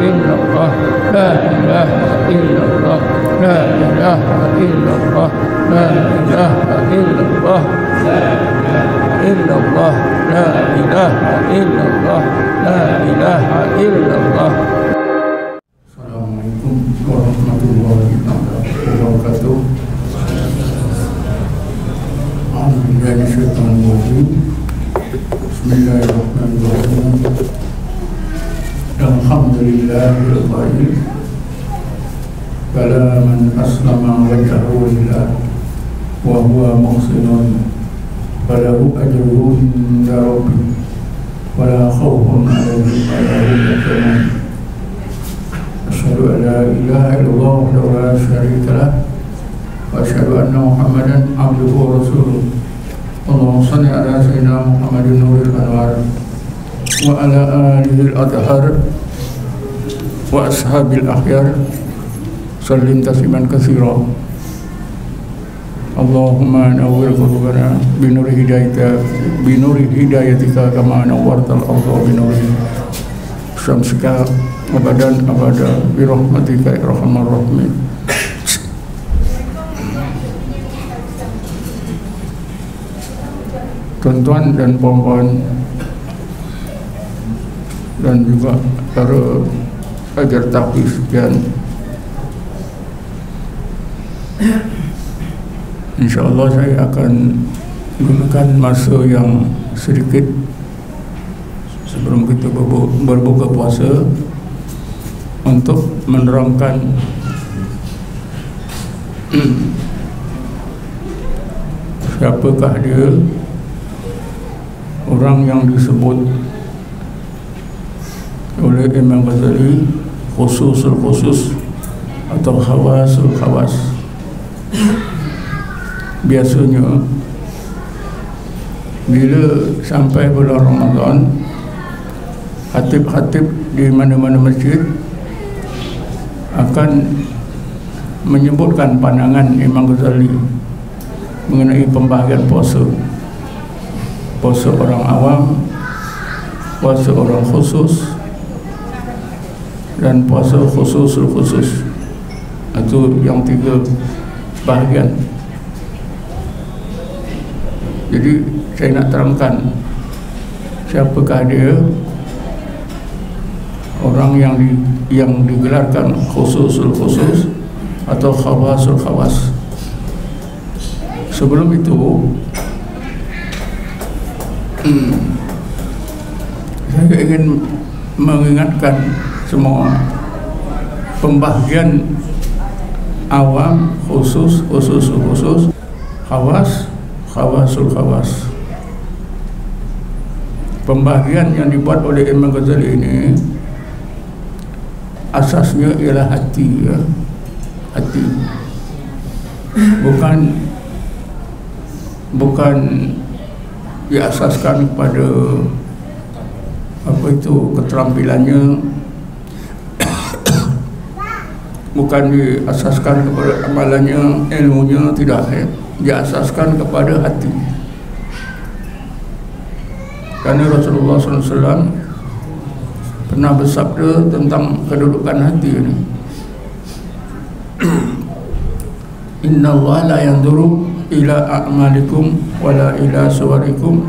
illallah, la ilaha illallah, la ilaha illallah, la ilaha illallah, illallah, la ilaha illallah, la ilaha illallah. Assalamualaikum warahmatullahi wabarakatuh. Bismillahirrahmanirrahim. Alhamdulillahil qail. Bala man aslama wajhahu lillah wa huwa muhsinun falahu ajruhu inda rabbih wa la khawfun 'alaihim wa la hum yahzanun. Asyhadu an la ilaha illallah wa la syarika lah wa asyhadu anna Muhammadan abduhu wa rasuluh. Allahumma shalli ala sayyidina Muhammadin nuril anwar wa ala alihi al-athhar wa ashabil akhyar sallim tasliman katsira. Allahumma nawwir qulubana bi nuri hidayatika kama nawwartal ardha bi nuri syamsika abadan abada bi rahmatika ya arhamar rahimin. Tuan-tuan dan puan-puan dan juga para ajar takwi sekalian, InsyaAllah saya akan gunakan masa yang sedikit sebelum kita berbuka puasa untuk menerangkan siapakah dia orang yang disebut oleh Imam Ghazali khususul khusus atau khawasul khawas. Biasanya bila sampai bulan Ramadan, khatib-khatib di mana-mana masjid akan menyebutkan pandangan Imam Ghazali mengenai pembahagian puasa. Puasa orang awam, puasa orang khusus, dan puasa khususul khusus. Itu yang 3 bahagian. Jadi saya nak terangkan siapakah dia orang yang digelarkan khususul khusus atau khawasul khawas. Sebelum itu saya ingin mengingatkan semua pembahagian awam, khusus, khususul khusus, khawas, khawasul khawas. Pembahagian yang dibuat oleh Imam Ghazali ini asasnya ialah hati, ya. Hati. Bukan diasaskan kepada apa itu keterampilannya, bukan diasaskan kepada amalannya, ilmunya, tidak, ya. Diasaskan kepada hati. Karena Rasulullah SAW pernah bersabda tentang kedudukan hati ini. Inna Allah la yanzuru ila a'malikum wala ila suwarikum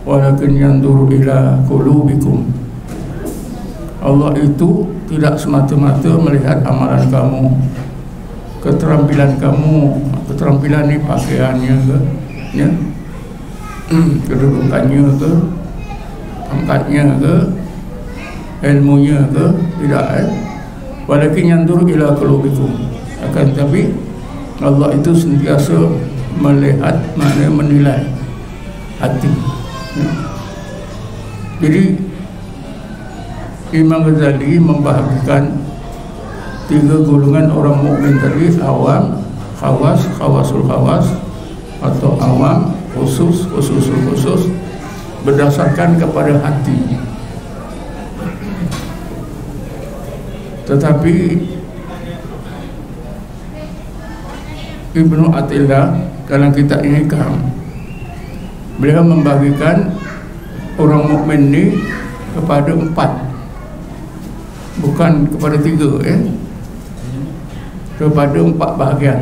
walakin yanzuru ila qulubikum. Allah itu tidak semata-mata melihat amalan kamu, keterampilan kamu. Keterampilan ni pakaiannya ke, ya, kedudukannya ke, pangkatnya ke, ilmunya ke, tidak, walakin yanzuru ila qulubikum. Akan tetapi Allah itu sentiasa melihat, maknanya menilai hati, ya. Jadi Imam Ghazali membahagikan 3 golongan orang mukmin tadi: awam, khawas, khawasul khawas, atau awam, khusus, khususul khusus, berdasarkan kepada hati. Tetapi Ibnu Athilah dalam kitab Ihkam, beliau membagikan orang mukmin ini kepada 4. bukan kepada 3, kepada 4 bahagian: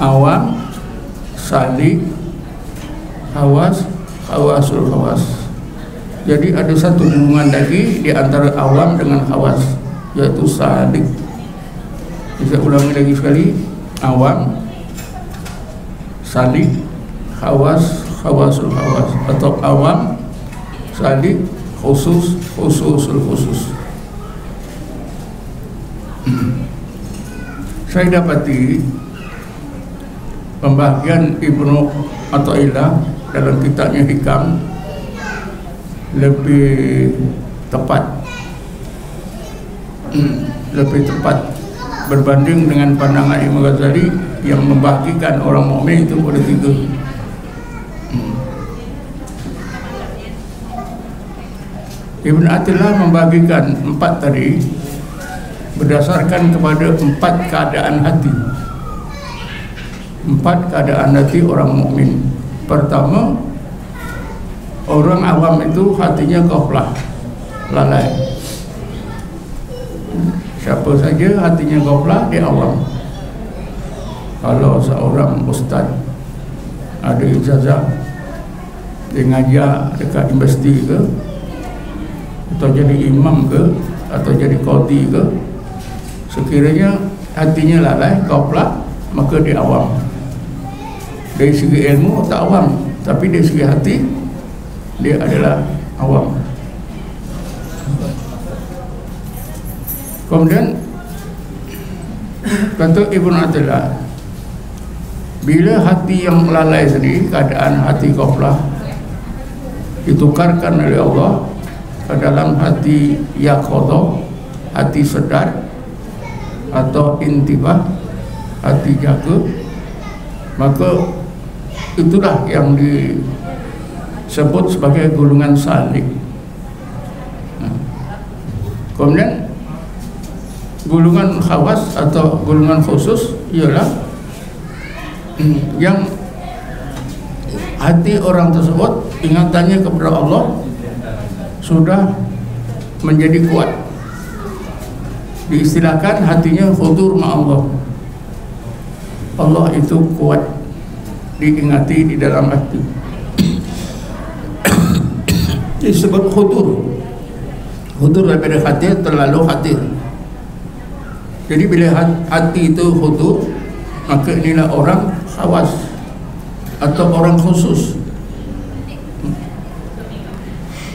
awam, salik, khawas, khawasul khawas. Jadi ada satu hubungan lagi di antara awam dengan khawas, yaitu salik. Saya ulangi lagi sekali: awam, salik, khawas, khawasul khawas, atau awam, salik, khusus, khususul khusus. Saya dapati pembahagian Ibnu Athaillah dalam kitabnya Hikam lebih tepat berbanding dengan pandangan Imam Ghazali yang membahagikan orang mukmin itu pada 3. Ibnu Athaillah membagikan 4 tadi berdasarkan kepada 4 keadaan hati. 4 keadaan hati orang mukmin. Pertama, orang awam itu hatinya ghaflah, lalai. Siapa saja hatinya ghaflah, dia awam. Kalau seorang ustaz ada ijazah, dia ngajar dekat universiti ke, atau jadi imam ke, atau jadi qadi ke, sekiranya hatinya lalai, ghaflah, maka dia awam. Dari segi ilmu tak awam, tapi dari segi hati dia adalah awam. Kemudian kata Ibnu Athaillah, bila hati yang lalai sendiri, keadaan hati ghaflah, ditukarkan oleh Allah ke dalam hati yaqadhah, hati sedar, atau intibah, hati jaga, maka itulah yang disebut sebagai golongan salik. Kemudian golongan khawas atau golongan khusus ialah yang hati orang tersebut ingatannya kepada Allah sudah menjadi kuat. Diistilahkan hatinya khudur ma Allah. Allah itu kuat diingati di dalam hati. Disebut khudur. Khudur daripada khatir, terlalu khatir. Jadi bila hati itu khudur, maka inilah orang khawas atau orang khusus.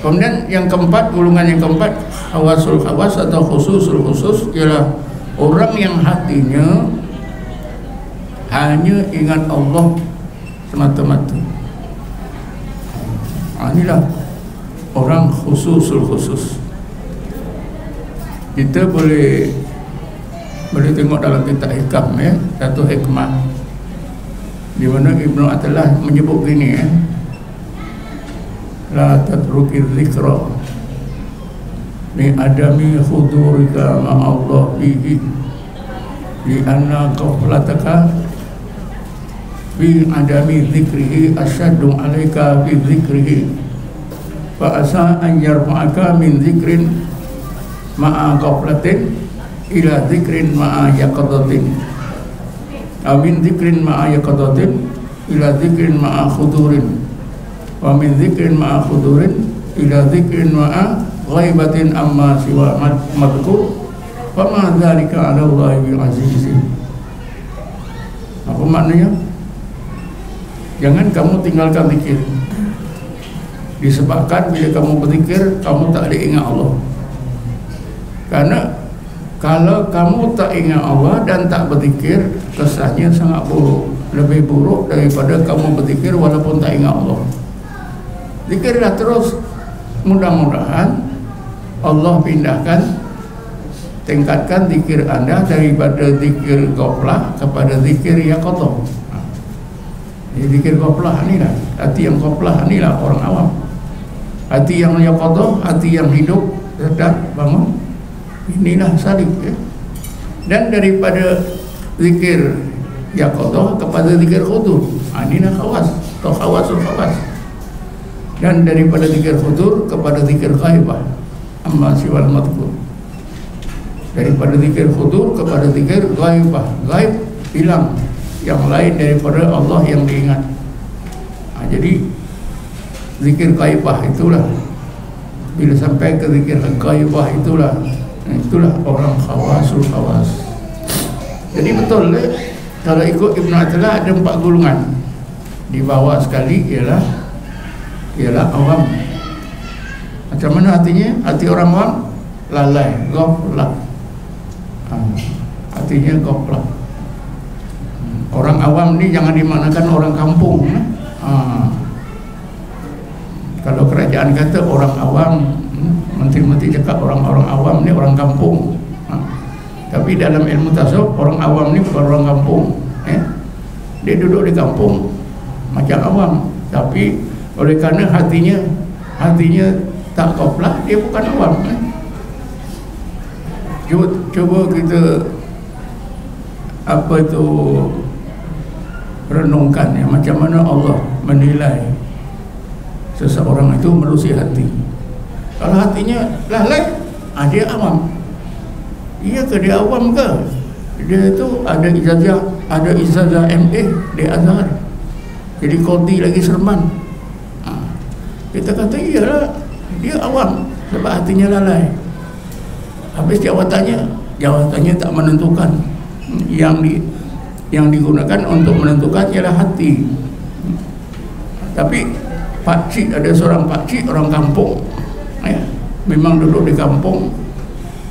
Kemudian yang keempat, golongan yang keempat, khawasul khawas atau khususul khusus, ialah orang yang hatinya hanya ingat Allah semata-mata. Inilah orang khususul khusus. Kita boleh tengok dalam kitab Hikam, satu hikmah di mana Ibnu Athaillah menyebut gini, la tatruki dzikra li adami hudurika ma'allah bihi li anna ghaflataka bi adami dzikrihi asyaddu alaika bi dzikrihi fa asa an yarfa'aka min dzikrin ma'a ghaflatin ila dzikrin ma'a yaqadatin, amin dzikrin ma'a yaqadatin ila dzikrin ma'a khudurin, wa min dzikrin ma'a khudurin ila dzikrin ma'a ghaibatin amma siwa madhkur, wa ma dzalika 'ala Allahi bi'azizin. Apa maknanya? Jangan kamu tinggalkan zikir, disebabkan bila kamu berzikir kamu tak ada ingat Allah. Karena kalau kamu tak ingat Allah dan tak berzikir, kesannya sangat buruk, lebih buruk daripada kamu berzikir walaupun tak ingat Allah. Zikirlah terus, mudah-mudahan Allah pindahkan, tingkatkan zikir anda daripada zikir ghaflah kepada zikir yaqadhah. Jadi zikir ghaflah inilah, hati yang ghaflah inilah orang awam. Hati yang yaqadhah, hati yang hidup, sedar, bangun, inilah salik, Dan daripada zikir yaqadhah kepada zikir khudur, inilah khawas atau khawasul khawas. Dan daripada zikir khudur kepada zikir ghaibah, amma siwal madhkur, daripada zikir hudur kepada zikir ghaibah. Ghaib hilang, yang lain daripada Allah yang diingat. Jadi zikir ghaibah itulah, bila sampai ke zikir ghaibah itulah orang khawasul khawas. Jadi betul kalau ikut Ibn Athilah ada 4 golongan. Di bawah sekali ialah awam. Macam mana artinya? Hati orang awam lalai, ghaflah. Artinya ghaflah. Orang awam ni jangan dimaknakan orang kampung. Kalau kerajaan kata orang awam, menteri-menteri cakap orang-orang awam ni orang kampung. Tapi dalam ilmu tasawuf, orang awam ni bukan orang kampung. Dia duduk di kampung macam awam, tapi oleh kerana hatinya tak ghaflah, dia bukan awam. Cuba kita renungkan macam mana Allah menilai seseorang itu melalui hati. Kalau hatinya lalai, dia awam. Iya ke dia awam ke? Dia tu ada ijazah MA di Azhar, jadi qadi lagi Serman. Kita kata iyalah dia awam sebab hatinya lalai. Habis jawatannya tak menentukan. Yang digunakan untuk menentukan ialah hati. Tapi pakcik, ada seorang pakcik orang kampung, memang duduk di kampung,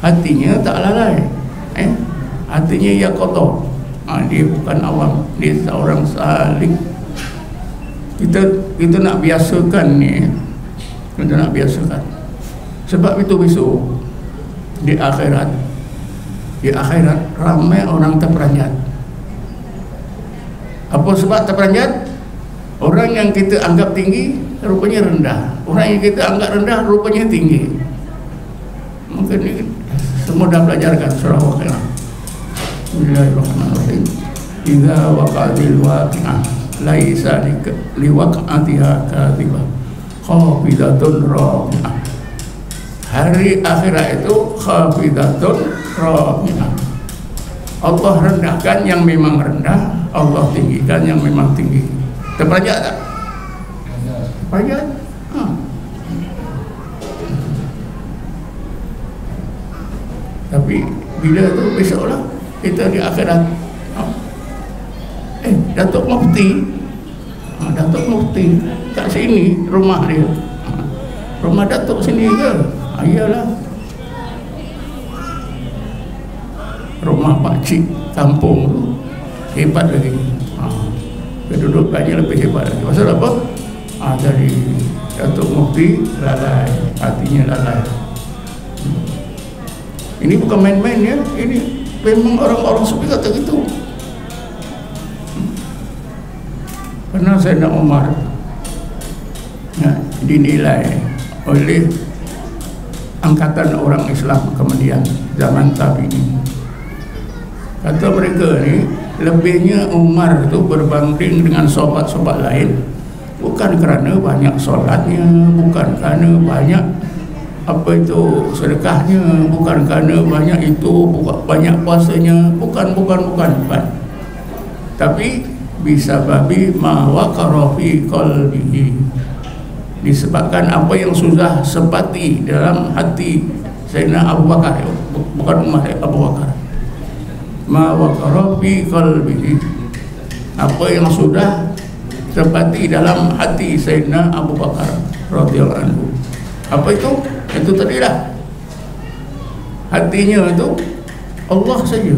hatinya tak lalai, hatinya ia kotor. Dia bukan awam, dia seorang salik. Kita nak biasakan ni, kita nak biasakan. Sebab itu besok di akhirat ramai orang terperanjat. Apa sebab terperanjat? Orang yang kita anggap tinggi rupanya rendah, orang yang kita anggap rendah rupanya tinggi. Mungkin ini semua dah belajarkan surah Waqiah. Bismillahirrahmanirrahim. Idza waqa'atil waqi'ah laisa liwaqa'atiha kadhibah khafidatun rafi'ah. Hari akhirat itu khafidatun rafi'ah. Allah rendahkan yang memang rendah, Allah tinggikan yang memang tinggi. Terperanjat tak? Terperanjat. Tapi bila tu besoklah kita di akhirat. Datuk Mufti kat sini rumah dia. Rumah Datuk sini ke? Iyalah. Rumah pakcik kampung tu hebat lagi. Kedudukannya lebih hebat lagi. Pasal apa? Dari Datuk Mufti lalai, hatinya lalai. Ini bukan main-main ya. Ini memang orang-orang sufi kata gitu. Pernah Sayyidina Umar dinilai oleh angkatan orang Islam kemudian zaman tabi'in. Kata mereka ni, lebihnya Umar tu berbanding dengan sahabat-sahabat lain bukan kerana banyak solatnya, bukan kerana banyak sedekahnya, bukan kerana banyak banyak puasanya, bukan. Tapi bisa babi ma waqara fi qalbihi, disebabkan apa yang sudah sepati dalam hati Sayyidina Abu Bakar, bukan Umar, Abu Bakar. Ma waqara fi qalbihi, apa yang sudah sepati dalam hati Sayyidina Abu Bakar radhiyallahu anhu. Apa itu? Itu tadilah hatinya itu Allah saja.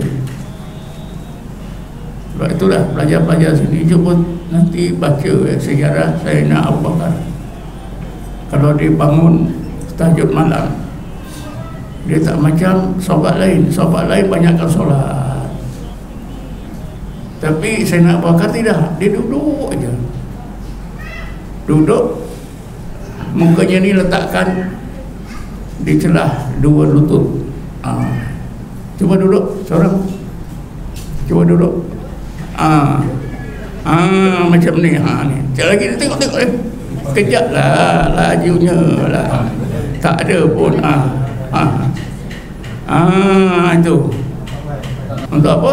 Sebab itulah pelajar-pelajar sini cuba nanti baca sejarah Sayyidina Abu Bakar. Kalau dia bangun tahajud malam, dia tak macam sahabat lain. Sahabat lain banyakkan solat, tapi Sayyidina Abu Bakar tidak. Dia duduk aja, duduk, mukanya ni letakkan di celah dua lutut. Cuba duduk seorang, cuba duduk. Macam ni. Ni sekali lagi dia tengok kejap lah, lajunya lah, tak ada pun. Itu untuk apa?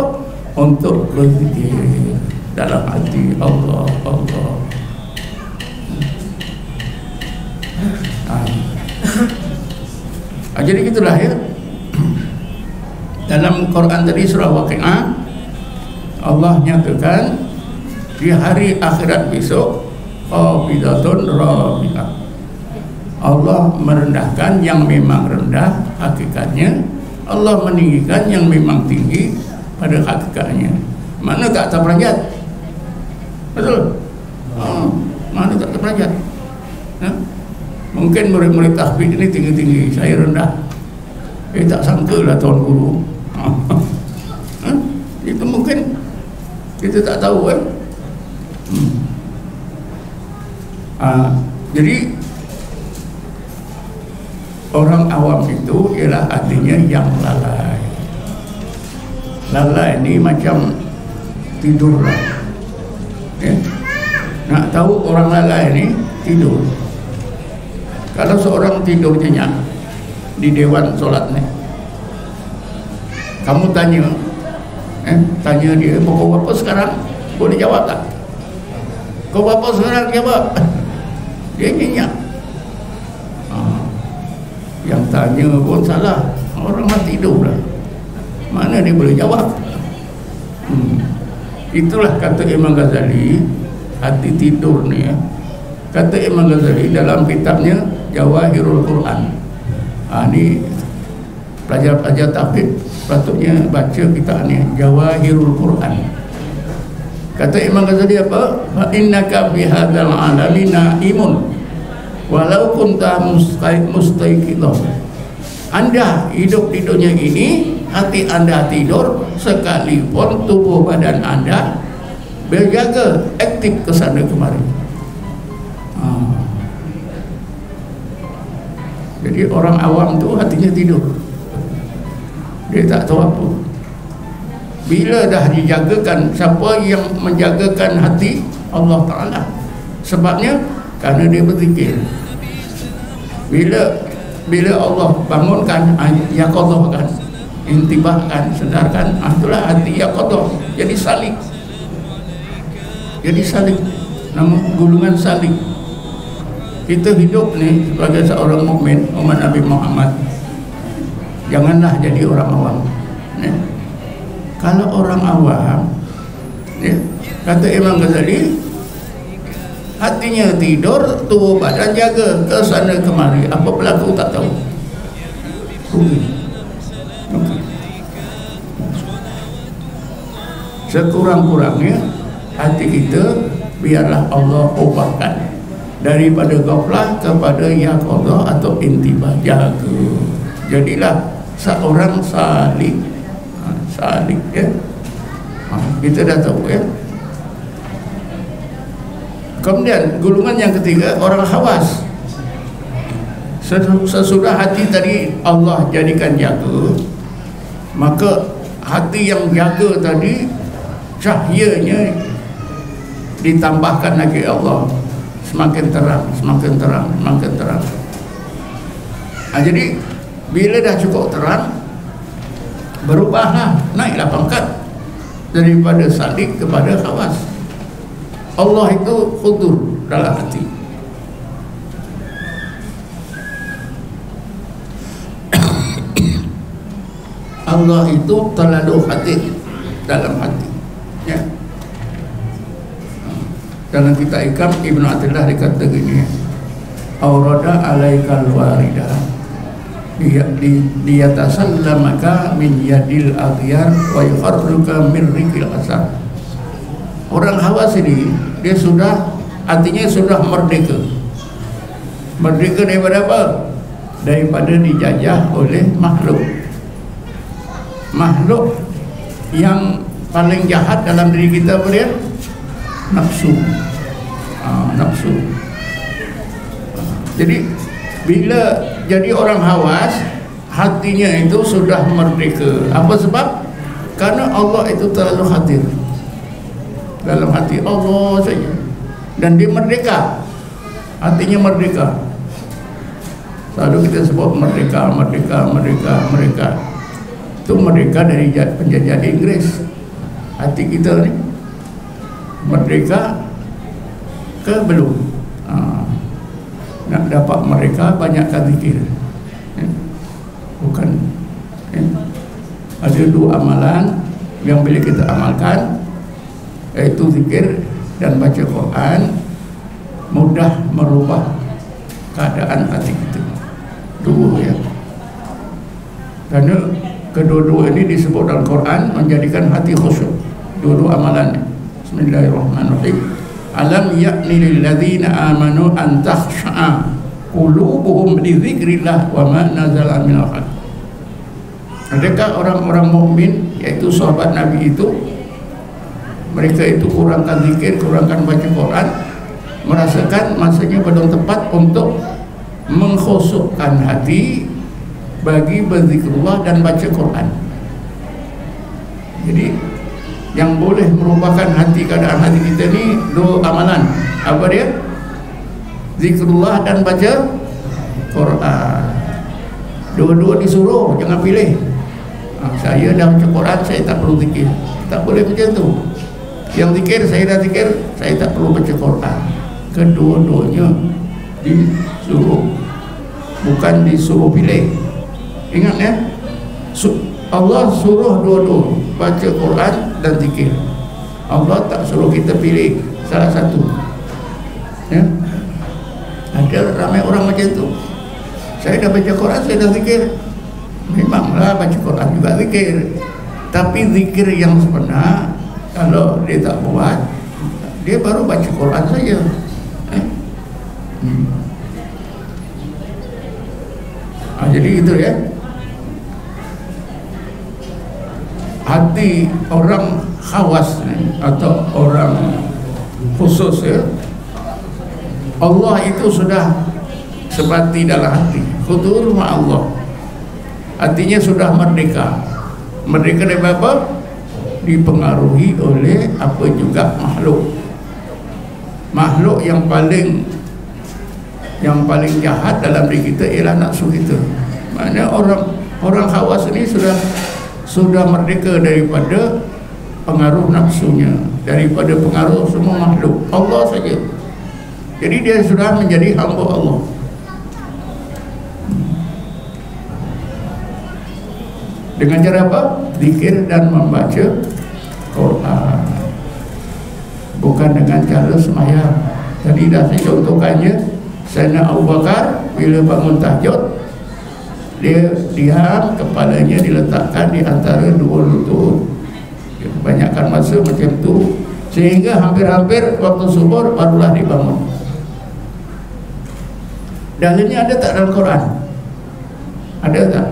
Untuk berzikir dalam hati Allah. Jadi gitulah ya. Dalam Quran tadi surah Waqi'ah, Allah nyatakan di hari akhirat besok qabidatun rabi'ah. Allah merendahkan yang memang rendah hakikatnya, Allah meninggikan yang memang tinggi pada hakikatnya. Mana tak terperanjat? Betul? Mana tak terperanjat? Mungkin murid-murid tahfiz ini tinggi-tinggi, saya rendah. Tak sangka lah tuan guru. Itu mungkin kita tak tahu kan. Jadi orang awam itu ialah artinya yang lalai. Lalai ini macam tidur lah. Nak tahu orang lalai ini tidur. Kalau seorang tidur nyenyak di dewan solat ni, kamu tanya dia, kau berapa sekarang? Boleh jawab tak? Kau berapa sekarang? Jawab. Dia nyenyak. Yang tanya pun salah. Orang dah tidur lah. Mana dia boleh jawab? Itulah kata Imam Ghazali, hati tidur ni ya. Kata Imam Ghazali dalam kitabnya Jawahirul Quran. Ni pelajar-pelajar tahfiz patutnya baca kitab ni, Jawahirul Quran. Kata Imam Ghazali apa? Fa innaka bi hadzal alami naimun walau kunta mustaiqidzan. Anda hidup di dunia ini, hati Anda tidur sekalipun tubuh badan Anda berjaga, aktif ke sana kemari. Jadi orang awam tu hatinya tidur, dia tak tahu apa. Bila dah dijagakan, siapa yang menjagakan hati? Allah Ta'ala. Sebabnya kerana dia berzikir. Bila Allah bangunkan, yaqadhahkan, intibahkan, sedarkan, itulah hati yaqadhah, jadi salik. Jadi salik, nama gulungan salik. Kita hidup ni sebagai seorang mukmin, umat Nabi Muhammad, janganlah jadi orang awam. Kalau orang awam, kata Imam Ghazali, hatinya tidur, tubuh badan jaga ke sana kemari, apa berlaku tak tahu. Sekurang-kurangnya hati kita biarlah Allah ubahkan daripada ghaflah kepada yaqadhah atau intibah, jaga. Jadilah seorang salik. Salik ya. Kita dah tahu ya. Kemudian golongan yang ketiga, orang khawas. Sesudah hati tadi Allah jadikan jaga, maka hati yang jaga tadi cahayanya ditambahkan lagi Allah, semakin terang, semakin terang, semakin terang. Jadi bila dah cukup terang, berubahlah, naiklah pangkat daripada salik kepada khawas. Allah itu khudur dalam hati. Allah itu terlalu hadir dalam hati ya. Dalam kitab Ikam Ibnu Athilah dikata gini, aurada alaikal warida liyatasallamaka min yadil aghyar wa yuharruka min rikil asar. Orang hawas ini dia sudah, artinya sudah merdeka. Merdeka daripada apa? Daripada dijajah oleh makhluk. Makhluk yang paling jahat dalam diri kita apa dia? Nafsu. Nafsu. Jadi bila jadi orang hawas, hatinya itu sudah merdeka. Apa sebab? Karena Allah itu terlalu hadir dalam hati Allah saja, dan dia merdeka, hatinya merdeka. Selalu kita sebut merdeka, merdeka, merdeka, merdeka. Itu merdeka dari penjajah Inggris. Hati kita ni merdeka ke belum? Nak dapat merdeka banyakkan zikir. Bukan. Ada 2 amalan yang bila kita amalkan, iaitu zikir dan baca Quran, mudah merubah keadaan hati kita. 2 ya. Kerana kedua-dua ini disebut dalam Quran menjadikan hati khusyuk. 2 amalan. Bismillahirrahmanirrahim. Alam ya'ni lil ladzina amanu an takhsha'a qulubuhum li dzikrillah wa ma nazala minal haqq. Adakah orang-orang mukmin, yaitu sahabat Nabi itu, mereka itu kurangkan zikir, kurangkan baca Quran, merasakan masanya belum tepat untuk mengkhusukkan hati bagi berzikrullah dan baca Quran. Jadi yang boleh merupakan hati, keadaan hati kita ni 2 amalan. Apa dia? Zikrullah dan baca Quran. 2 disuruh, jangan pilih. Saya dah baca Quran, saya tak perlu zikir. Tak boleh macam tu. Yang zikir, saya dah zikir, saya tak perlu baca Quran. Kedua-duanya disuruh, bukan disuruh pilih. Ingat ya, Allah suruh 2 baca Quran dan zikir. Allah tak suruh kita pilih salah satu. Ya, ada ramai orang macam tu. Saya dah baca Quran, saya dah zikir. Memanglah baca Quran juga zikir, tapi zikir yang sebenar kalau dia tak buat, dia baru baca Quran saja. Jadi itu ya. Hati orang khawas atau orang khusus ya, Allah itu sudah sebati dalam hati. Khudur ma'allah. Artinya sudah merdeka. Merdeka dari apa? Dipengaruhi oleh apa juga makhluk. Makhluk yang paling jahat dalam diri kita ialah nafsu kita. Maknanya orang khawas ini sudah merdeka daripada pengaruh nafsunya, daripada pengaruh semua makhluk. Allah saja. Jadi dia sudah menjadi hamba Allah. Dengan cara apa? Zikir dan membaca Quran. Bukan dengan cara semayang. Tadi dah saya contohkannya. Sayyidina Abu Bakar bila bangun tahajud, dia diam, kepalanya diletakkan di antara 2 lutut. Kebanyakan masa macam tu, sehingga hampir-hampir waktu subuh barulah dibangun. Dalilnya ada tak dalam Quran? Ada tak?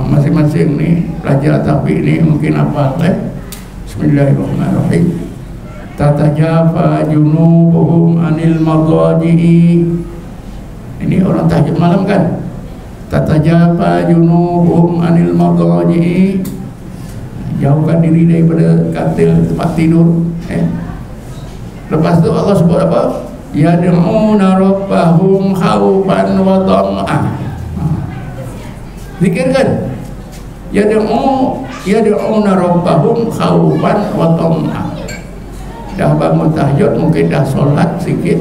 Masing-masing ni pelajar tahfiz ni mungkin apa Bismillahirrahmanirrahim. Tatajafa junubuhum anil madaji'i. Ini orang tahajud malam kan? Tatajafa junubuhum anil madaji'i. Jauhkan diri daripada katil tempat tidur. Lepas tu Allah sebut apa? Yad'una rabbahum khaufan wa tam'an. Zikir kan? Yad'una rabbahum khaufan wa tam'an. Dah bangun tahajud, mungkin dah solat sikit,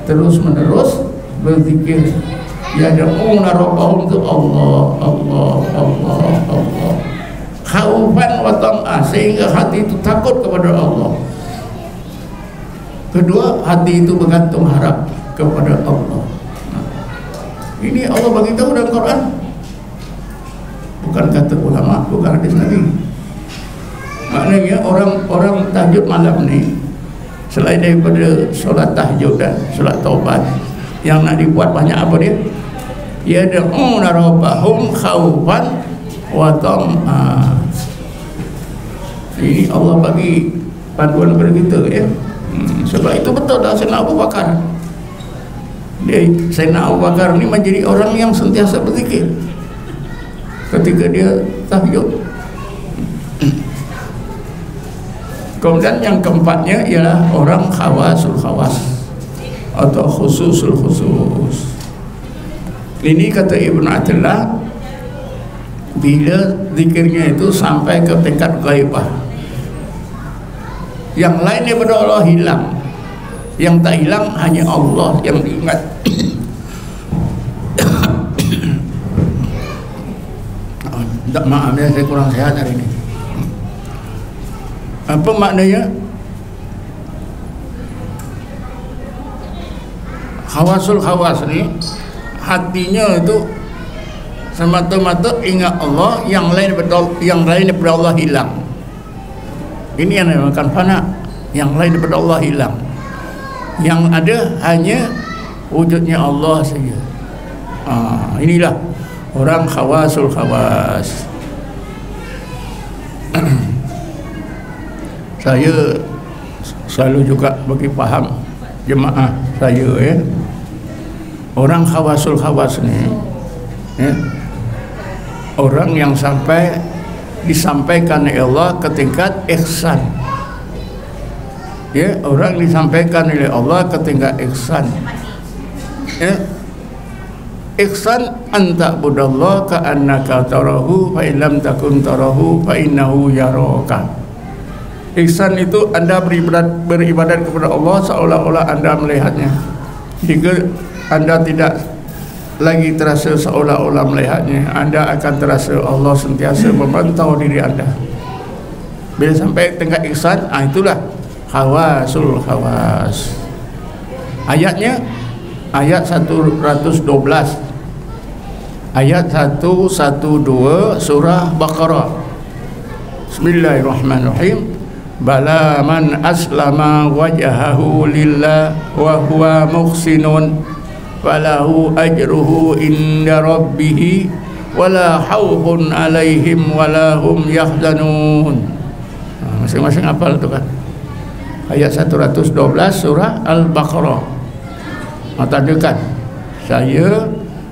terus menerus berzikir. Yad'una rabbahum tu Allah, Allah, Allah, Allah. Khaufan wa tam'an, sehingga hati itu takut kepada Allah. Kedua, hati itu bergantung harap kepada Allah. Ini Allah bagi tahu dalam Quran. Bukan kata ulama, bukan hadis Nabi. Maknanya orang tahajud malam ni, selain daripada solat tahajud dan solat taubat, yang nak dibuat banyak apa dia? Yad'una rabbahum khaufan wa tam'an. Ini Allah bagi panduan kepada kita ya. Sebab itu betul dah Sayyidina Abu Bakar. Sayyidina Abu Bakar ni menjadi orang yang sentiasa berzikir ketika dia tahajud. Kemudian yang keempatnya ialah orang khawasul khawas atau khususul khusus. Ini kata Ibn Attillah, bila zikirnya itu sampai ke tingkat ghaibah. Yang lain daripada Allah hilang. Yang tak hilang hanya Allah yang diingat. Maaf ya, saya kurang sehat hari ini. Apa maknanya? Khawasul khawas ni, hatinya itu semata-mata ingat Allah, yang lain daripada Allah hilang. Ini yang dinamakan fana. Yang lain daripada Allah hilang. Yang ada hanya wujudnya Allah saja. Inilah orang khawasul khawas. Saya selalu juga bagi faham jemaah saya, ya, orang khawasul khawas ni, ya, orang yang sampai disampaikan oleh Allah ke tingkat ihsan, ya, orang disampaikan oleh Allah ke tingkat ihsan, ya. Ihsan anta budallah ka'annaka tarahu fa in lam takun tarahu fa innahu yaraka. Ihsan itu anda beribadat kepada Allah seolah-olah anda melihatnya. Jika anda tidak lagi terasa seolah-olah melihatnya, anda akan terasa Allah sentiasa memantau diri anda. Bila sampai tingkat ihsan, itulah khawasul khawas. Ayatnya ayat 112, ayat 112 surah Baqarah. Bismillahirrahmanirrahim. Bala man aslama wajhahu lillah wa huwa muhsinun falahu ajruhu inda rabbih wala khawfun alaihim wala hum yahzanun. Masing-masing hafal tu kan. Ayat 112 surah Al-Baqarah. Tandakan saya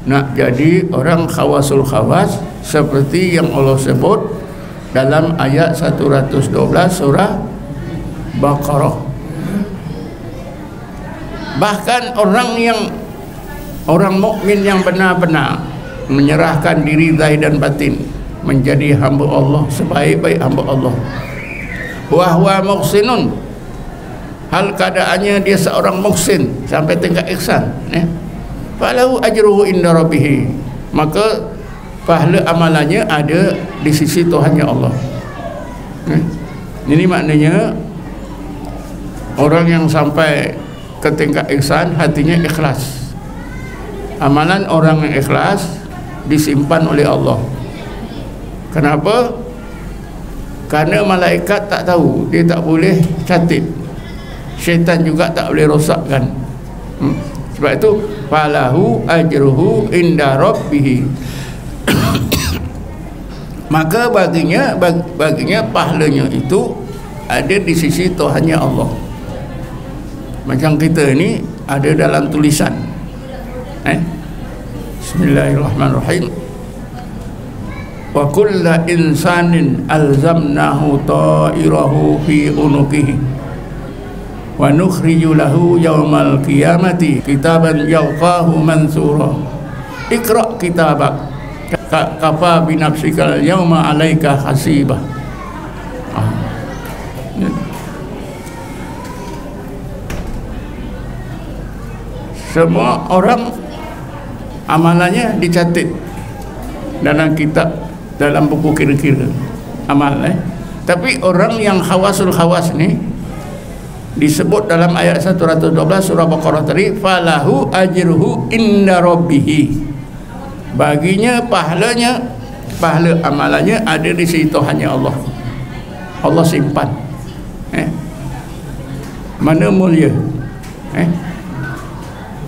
nak jadi orang khawasul khawas seperti yang Allah sebut dalam ayat 112 surah Baqarah. Bahkan orang mukmin yang benar-benar menyerahkan diri zahir dan batin menjadi hamba Allah, sebaik-baik hamba Allah. Wa huwa muhsinun, hal keadaannya dia seorang muhsin sampai tingkat ihsan, ya. Falahu ajruhu inda rabbih, maka pahala amalannya ada di sisi Tuhannya Allah. Ini maknanya orang yang sampai ke tingkat ihsan hatinya ikhlas. Amalan orang yang ikhlas disimpan oleh Allah. Kenapa? Karena malaikat tak tahu, dia tak boleh catat. Syaitan juga tak boleh rosakkan. Sebab itu falahu ajruhu inda rabbih, maka baginya pahalanya itu ada di sisi Tuhannya Allah. Macam kita ni ada dalam tulisan, Bismillahirrahmanirrahim. Wa kulla insanin alzamnahu ta'irahu fi unuqihi wa nukhriju lahu yawmal qiyamati kitaban yalqahu mansura. Iqra kitabak kafa binafsikal yawma alaika hasibah. Semua orang amalannya dicatat dalam kitab, dalam buku kira-kira amal, Tapi orang yang khawasul khawas ni disebut dalam ayat 112 surah Baqarah tadi, falahu ajruhu inda rabbih, baginya pahalanya, pahala amalannya ada di sisi Tuhannya Allah. Allah simpan. Mana mulia,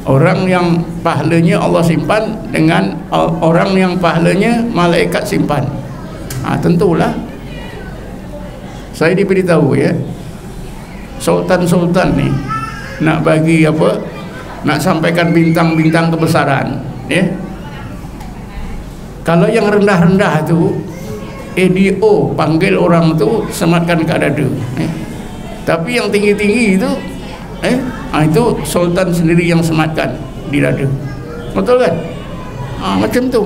orang yang pahalanya Allah simpan dengan orang yang pahalanya malaikat simpan. Tentulah saya diberitahu, ya, sultan-sultan ni nak bagi apa, nak sampaikan bintang-bintang kebesaran, ya. Kalau yang rendah-rendah tu ADO panggil orang tu sematkan kat dada, tapi yang tinggi-tinggi itu itu sultan sendiri yang sematkan di dada. Betul kan? Macam tu.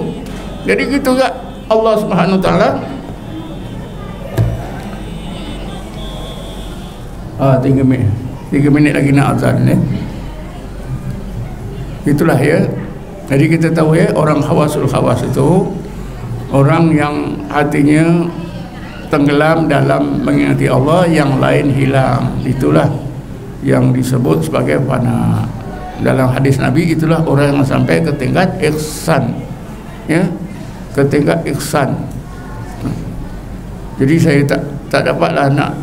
Jadi gitu juga Allah Subhanahu wa taala 3 minit lagi nak azan ni. Itulah ya. Jadi kita tahu ya, orang khawasul khawas itu orang yang hatinya tenggelam dalam mengingati Allah, yang lain hilang. Itulah yang disebut sebagai fana. Dalam hadis Nabi, itulah orang yang sampai ke tingkat ihsan, ya, ke tingkat ihsan. Jadi saya tak dapatlah nak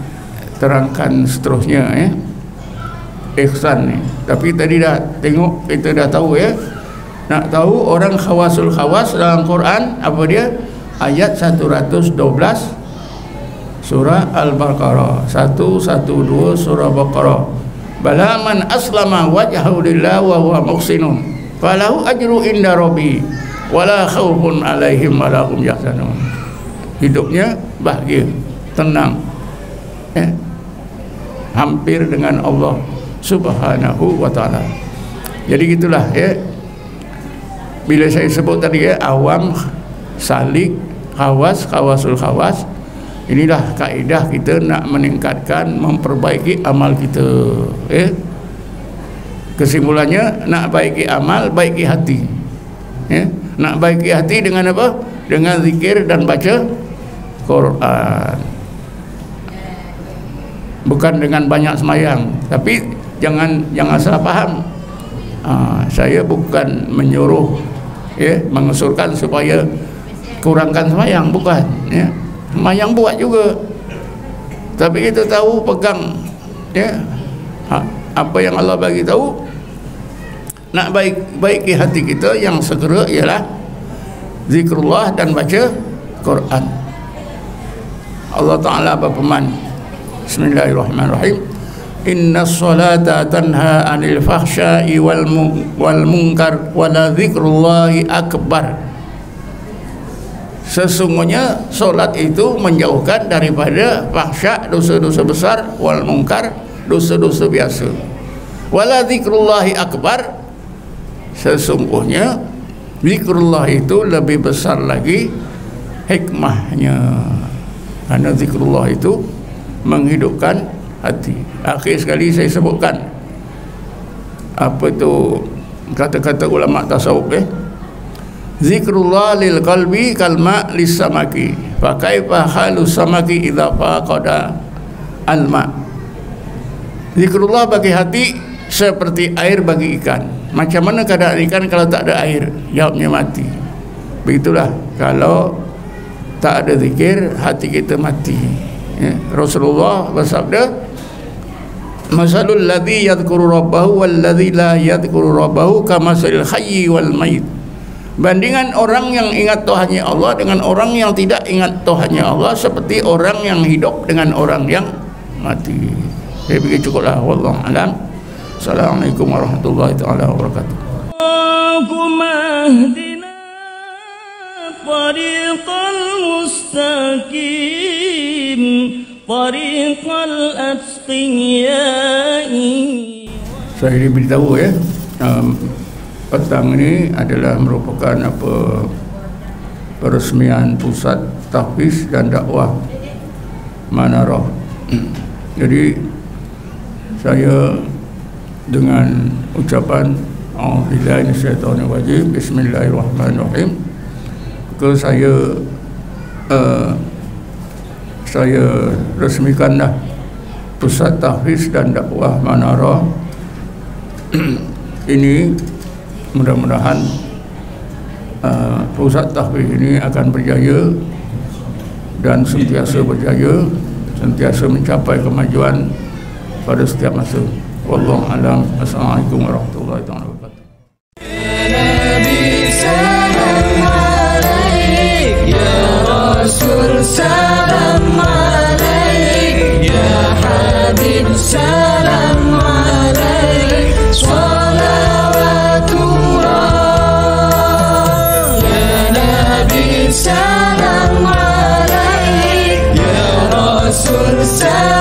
terangkan seterusnya ya, ihsan ni. Tapi tadi dah tengok, kita dah tahu ya. Nak tahu orang khawasul khawas dalam Quran apa dia? Ayat 112 surah Al-Baqarah, 112 surah Baqarah. Bala man aslama wajhahu lillahi wa huwa muhsinun falahu ajru inda rabbi wala khaufun alaihim wala hum yahzanun. Hidupnya bahagia, tenang ya, hampir dengan Allah Subhanahu wa taala. Jadi gitulah ya. Bila saya sebut tadi ya, awam, salik, khawas, khawasul khawas, inilah kaedah kita nak meningkatkan, memperbaiki amal kita ya. Kesimpulannya, nak baiki amal, baiki hati ya. Nak baiki hati dengan apa? Dengan zikir dan baca Quran. Bukan dengan banyak semayang. Tapi jangan salah faham. Saya bukan menyuruh ya, mengusulkan supaya kurangkan semayang, bukan ya. Semayang buat juga, tapi kita tahu pegang ya apa yang Allah bagi tahu. Nak baiki hati kita, yang segera ialah zikrullah dan baca Quran. Allah Ta'ala berfirman, Bismillahirrahmanirrahim, Inna salata tanha anil fahsya'i wal munkar wala zikrullahi akbar. Sesungguhnya solat itu menjauhkan daripada fahsya, dosa-dosa besar, wal munkar, dosa-dosa biasa. Wala zikrullahi akbar, sesungguhnya zikrullah itu lebih besar lagi hikmahnya, karena zikrullah itu menghidupkan hati. Akhir sekali saya sebutkan apa tu kata-kata ulama tasawuf zikrullah lil qalbi kalma lis samaki fa kaifa halu samaki idza faqada alma. Zikrullah bagi hati seperti air bagi ikan. Macam mana keadaan ikan kalau tak ada air? Jawabnya mati. Begitulah kalau tak ada zikir, hati kita mati ya. Rasulullah bersabda, masalul ladzi yadhkuru rabbahu wal ladzi la yadhkuru rabbahu kamasalil hayyi wal mayit. Bandingan orang yang ingat Tuhannya Allah dengan orang yang tidak ingat Tuhannya Allah seperti orang yang hidup dengan orang yang mati. Saya pikir cukuplah. Wallahu a'lam. Assalamualaikum warahmatullahi taala wabarakatuh. Allahumma hdina tariqal mustaqim tariqal atqiyai. Saya diberitahu ya, petang ini adalah merupakan peresmian pusat tahfiz dan dakwah Manarah. Jadi saya dengan ucapan A'udzubillahi minasyaitonir rajim, Bismillahirrahmanirrahim, saya resmikanlah pusat tahfiz dan dakwah Manarah ini. Mudah-mudahan pusat tahfiz ini akan berjaya dan sentiasa berjaya, sentiasa mencapai kemajuan pada setiap masa. Wallahu a'lam. Assalamualaikum warahmatullahi wabarakatuh. Nabi salam alaik, ya Rasul salam alaik, ya Habib salam alaik, salawatullah, ya Nabi salam alaik, ya Rasul salam